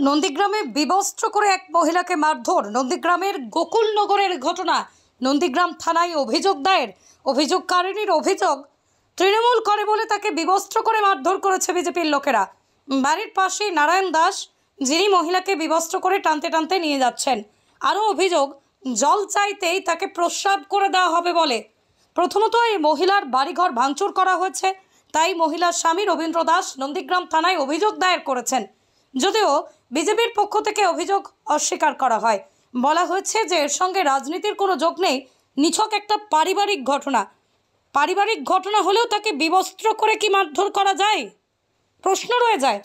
নন্দীগ্রামে বিবস্ত্র করে এক মহিলাকে মারধর। নন্দীগ্রামের গোকুলনগরের ঘটনা। নন্দীগ্রাম থানায় অভিযোগ দায়ের। অভিযোগকারিনীর অভিযোগ, তৃণমূল করে বলে তাকে বিবস্ত্র করে মারধর করেছে বিজেপির লোকেরা। বাড়ির পাশেই নারায়ণ দাস, যিনি মহিলাকে বিবস্ত্র করে টানতে টানতে নিয়ে যাচ্ছেন। আরও অভিযোগ, জল চাইতেই তাকে প্রস্রাব করে দেওয়া হবে বলে। প্রথমত এই মহিলার বাড়িঘর ভাঙচুর করা হয়েছে, তাই মহিলার স্বামী রবীন্দ্র দাস নন্দীগ্রাম থানায় অভিযোগ দায়ের করেছেন। যদিও বিজেপির পক্ষ থেকে অভিযোগ অস্বীকার করা হয়। বলা হয়েছে যে এর সঙ্গে রাজনীতির কোনো যোগ নেই, নিছক একটা পারিবারিক ঘটনা। পারিবারিক ঘটনা হলেও তাকে বিবস্ত্র করে কি মারধর করা যায়, প্রশ্ন রয়ে যায়।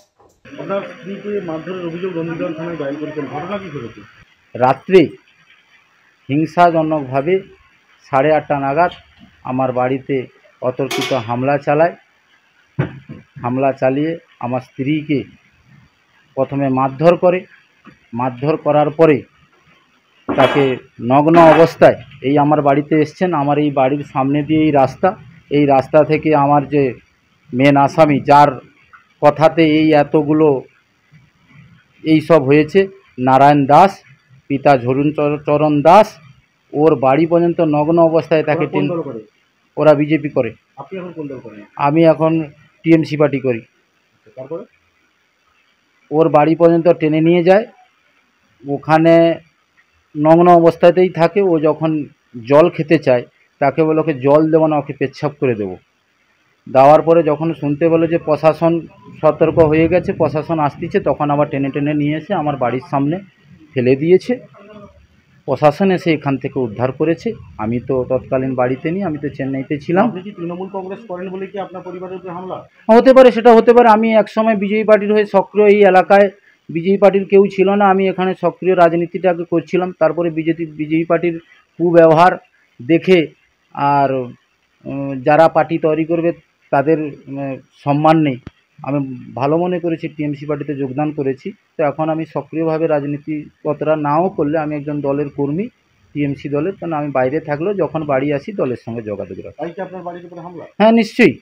আপনার স্ত্রীকে মারধরের অভিযোগ নন্দীগ্রাম থানায় দায়ের করেছেন, ঘটনা কি ঘটেছে? রাত্রে হিংসাজনকভাবে 8:30 নাগাদ আমার বাড়িতে অতর্কিত হামলা চালায়। হামলা চালিয়ে আমার স্ত্রীকে প্রথমে মারধর করে। মারধর করার পরে তাকে নগ্ন অবস্থায় এই আমার বাড়িতে এসছেন। আমার এই বাড়ির সামনে দিয়ে এই রাস্তা থেকে আমার যে মেন আসামি, যার কথাতে এই এতগুলো এই সব হয়েছে, নারায়ণ দাস, পিতা চরণ দাস, ওর বাড়ি পর্যন্ত নগ্ন অবস্থায় তাকে ওরা বিজেপি করে। আপনি এখন কোন দল করেন? আমি এখন টিএমসি পার্টি করি। তারপরে ওর বাড়ি পর্যন্ত টেনে নিয়ে যায়, ওখানে নগ্ন অবস্থাতেই থাকে। ও যখন জল খেতে চায় তাকে বলে ওকে জল দেবো না, ওকে পেচ্ছাপ করে দেবো। দেওয়ার পরে যখন শুনতে বলে যে প্রশাসন সতর্ক হয়ে গেছে, প্রশাসন আসতেছে, তখন আবার টেনে টেনে নিয়ে এসে আমার বাড়ির সামনে ফেলে দিয়েছে। প্রশাসন এসে এখান থেকে উদ্ধার করেছে। আমি তো তৎকালীন বাড়িতে নেই, আমি তো চেন্নাইতে ছিলাম। আপনি কি তৃণমূল কংগ্রেস করেন বলে কি আপনার পরিবারের উপরে হামলা? হতে পারে, সেটা হতে পারে। আমি একসময় বিজেপি পার্টির হয়ে সক্রিয়, এই এলাকায় বিজেপি পার্টির কেউ ছিল না, আমি এখানে সক্রিয় রাজনীতিটাকে করছিলাম। তারপরে বিজেপি পার্টির কুব্যবহার দেখে আর যারা পার্টি তৈরি করবে তাদের সম্মান নেই, আমি ভালো মনে করেছি টিএমসি পার্টিতে যোগদান করেছি। তো এখন আমি সক্রিয়ভাবে রাজনীতি কতটা নাও করলে আমি একজন দলের কর্মী, টিএমসি দলের। কারণ আমি বাইরে থাকলেও যখন বাড়ি আসি দলের সঙ্গে যোগাযোগ রাখি। তাই কি আপনার বাড়ির উপরে হামলা? হ্যাঁ, নিশ্চয়ই।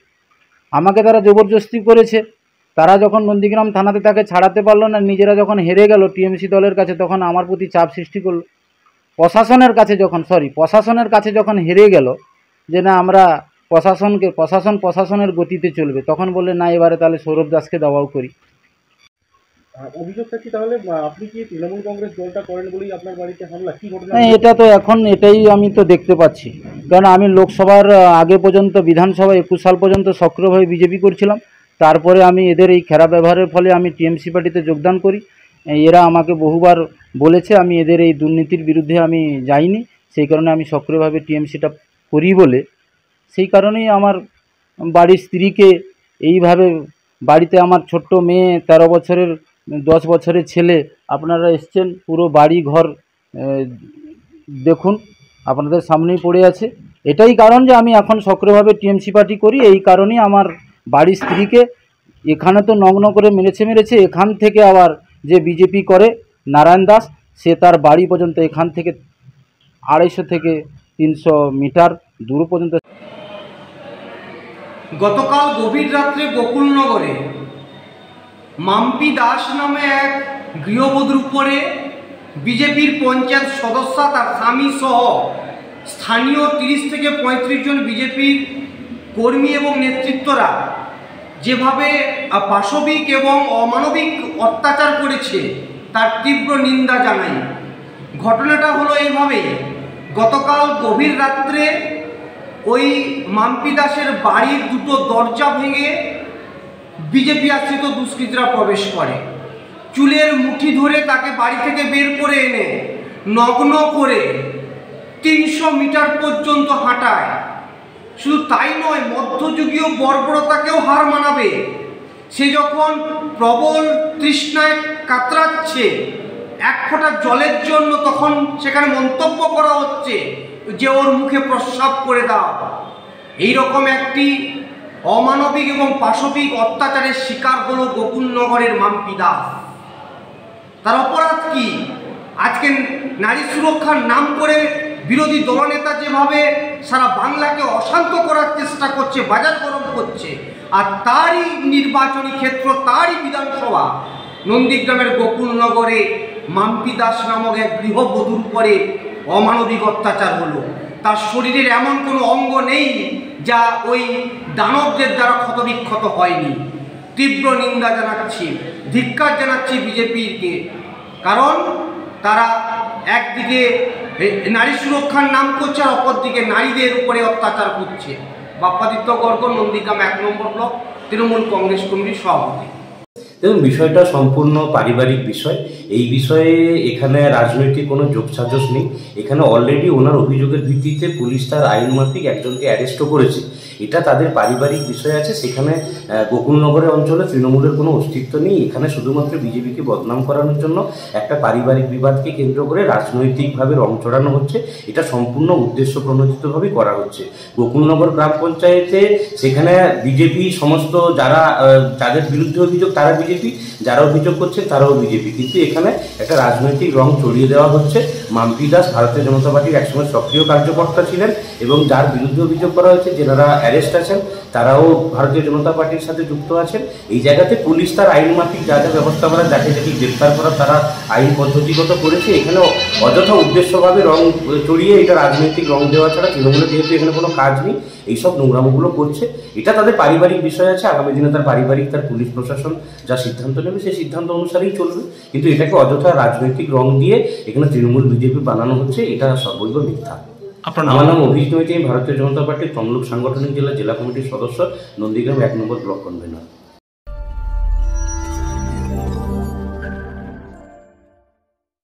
আমাকে তারা জবরদস্তি করেছে। তারা যখন নন্দীগ্রাম থানাতে তাকে ছাড়াতে পারলো না, নিজেরা যখন হেরে গেল টিএমসি দলের কাছে, তখন আমার প্রতি চাপ সৃষ্টি করলো। প্রশাসনের কাছে যখন হেরে গেল যে না, আমরা প্রশাসনের গতিতে চলবে, তখন বললে না, এবারে তাহলে সৌরভ দাসকে দাওয়াও করি। অভিযোগটা কি তাহলে আপনি কি তৃণমূল কংগ্রেস দলটা করেন বলেই আপনার বাড়িতে হামলা? কি ঘটনা? হ্যাঁ, এটা তো এখন এটাই আমি তো দেখতে পাচ্ছি। কারণ আমি লোকসভার আগে পর্যন্ত, বিধানসভা 21 সাল পর্যন্ত সক্রিয়ভাবে বিজেপি করছিলাম। তারপরে আমি এদের এই খারাপ ব্যবহারের ফলে আমি টিএমসি পার্টিতে যোগদান করি। এরা আমাকে বহুবার বলেছে, আমি এদের এই দুর্নীতির বিরুদ্ধে আমি যাইনি, সেই কারণে আমি সক্রিয়ভাবে টিএমসিটা করি বলে, সেই কারণেই আমার বাড়ির স্ত্রীকে এইভাবে, বাড়িতে আমার ছোট্ট মেয়ে 13 বছরের, 10 বছরের ছেলে, আপনারা এসছেন, পুরো বাড়ি ঘর দেখুন, আপনাদের সামনেই পড়ে আছে। এটাই কারণ যে আমি এখন সক্রিয়ভাবে টিএমসি পার্টি করি। এই কারণেই আমার বাড়ির স্ত্রীকে এখানে তো নগ্ন করে মেরেছে। এখান থেকে আবার যে বিজেপি করে নারায়ণ দাস, সে তার বাড়ি পর্যন্ত এখান থেকে 250 থেকে 300 মিটার দূর পর্যন্ত। গতকাল গভীর রাত্রে গোকুলনগরে মাম্পি দাস নামে এক গৃহবধূর উপরে বিজেপির পঞ্চায়েত সদস্য, তার স্বামী সহ স্থানীয় 30 থেকে 35 জন বিজেপির কর্মী এবং নেতৃত্বরা যেভাবে পাশবিক এবং অমানবিক অত্যাচার করেছে তার তীব্র নিন্দা জানাই। ঘটনাটা হলো এইভাবে, গতকাল গভীর রাত্রে ওই মাম্পি দাসের বাড়ির দুটো দরজা ভেঙে বিজেপি আশ্রিত দুষ্কৃতীরা প্রবেশ করে। চুলের মুঠি ধরে তাকে বাড়ি থেকে বের করে এনে নগ্ন করে 300 মিটার পর্যন্ত হাঁটায়। শুধু তাই নয়, মধ্যযুগীয় বর্বরতাকেও হার মানাবে। সে যখন প্রবল তৃষ্ণায় কাতরাচ্ছে এক ফোঁটা জলের জন্য, তখন সেখানে মন্তব্য করা হচ্ছে যে ওর মুখে প্রস্রাব করে দাও। এইরকম একটি অমানবিক এবং পাশবিক অত্যাচারের শিকার হলো গোকুলনগরের মাম্পি দাস। তার অপরাধ কি? আজকে নারী সুরক্ষার নাম করে বিরোধী দলনেতা যেভাবে সারা বাংলাকে অশান্ত করার চেষ্টা করছে, বাজার গরম করছে, আর তারই নির্বাচনী ক্ষেত্র, তারই বিধানসভা নন্দীগ্রামের গোকুলনগর মাম্পি দাস নামক এক গৃহবধূর উপরে অমানবিক অত্যাচার হলো। তার শরীরের এমন কোনো অঙ্গ নেই যা ওই দানবদের দ্বারা ক্ষতবিক্ষত হয়নি। তীব্র নিন্দা জানাচ্ছি, ধিক্কার জানাচ্ছি বিজেপিকে, কারণ তারা একদিকে নারী সুরক্ষার নাম করছে আর অপরদিকে নারীদের উপরে অত্যাচার করছে। বাপ্পাদিত্য গর্গ, নন্দীগ্রাম 1 নম্বর ব্লক, তৃণমূল কংগ্রেস কমিটির সভাপতি। দেখুন, বিষয়টা সম্পূর্ণ পারিবারিক বিষয়। এই বিষয়ে এখানে রাজনৈতিক কোনো যোগসাজশ নেই। এখানে অলরেডি ওনার অভিযোগের ভিত্তিতে পুলিশ তার আইন মাফিক একজনকে অ্যারেস্টও করেছে। এটা তাদের পারিবারিক বিষয় আছে। সেখানে গোকুলনগরের অঞ্চলে তৃণমূলের কোনো অস্তিত্ব নেই। এখানে শুধুমাত্র বিজেপিকে বদনাম করানোর জন্য একটা পারিবারিক বিবাদকে কেন্দ্র করে রাজনৈতিকভাবে রং চড়ানো হচ্ছে। এটা সম্পূর্ণ উদ্দেশ্য প্রণোদিতভাবেই করা হচ্ছে। গোকুলনগর গ্রাম পঞ্চায়েতে সেখানে বিজেপি সমস্ত যাদের বিরুদ্ধে অভিযোগ তারা বিজেপি, যারা অভিযোগ করছে তারাও বিজেপি, কিন্তু এখানে একটা রাজনৈতিক রং চড়িয়ে দেওয়া হচ্ছে। মাম্পি দাস ভারতীয় জনতা পার্টির একসময় সক্রিয় কার্যকর্তা ছিলেন এবং যার বিরুদ্ধে অভিযোগ করা হয়েছে, যারা অ্যারেস্ট আছেন তারাও ভারতীয় জনতা পার্টির সাথে যুক্ত আছেন। এই জায়গাতে পুলিশ তার আইন মাফিক যা যা ব্যবস্থা করা, যাকে যাকে গ্রেপ্তার করা তারা আইন পদ্ধতিগত করেছে। এখানে অযথা উদ্দেশ্যভাবে রং চড়িয়ে এটা রাজনৈতিক রং দেওয়া ছাড়া তৃণমূলের যেহেতু এখানে কোনো কাজ নেই, এইসব নোংরামোগুলো করছে। এটা তাদের পারিবারিক বিষয় আছে। আগামী দিনে তার পুলিশ প্রশাসন যা সিদ্ধান্ত নেবে সেই সিদ্ধান্ত অনুসারেই চলবে, কিন্তু এটাকে অযথা রাজনৈতিক রং দিয়ে এখানে তৃণমূল বিজেপি বানানো হচ্ছে, এটা সর্বৈব মিথ্যা। আমার নাম অভিজিৎ নৈতি, ভারতীয় জনতা পার্টির তমলুক সাংগঠনিক জেলা কমিটির সদস্য, নন্দীগ্রাম 1 নম্বর ব্লক কনভেনর।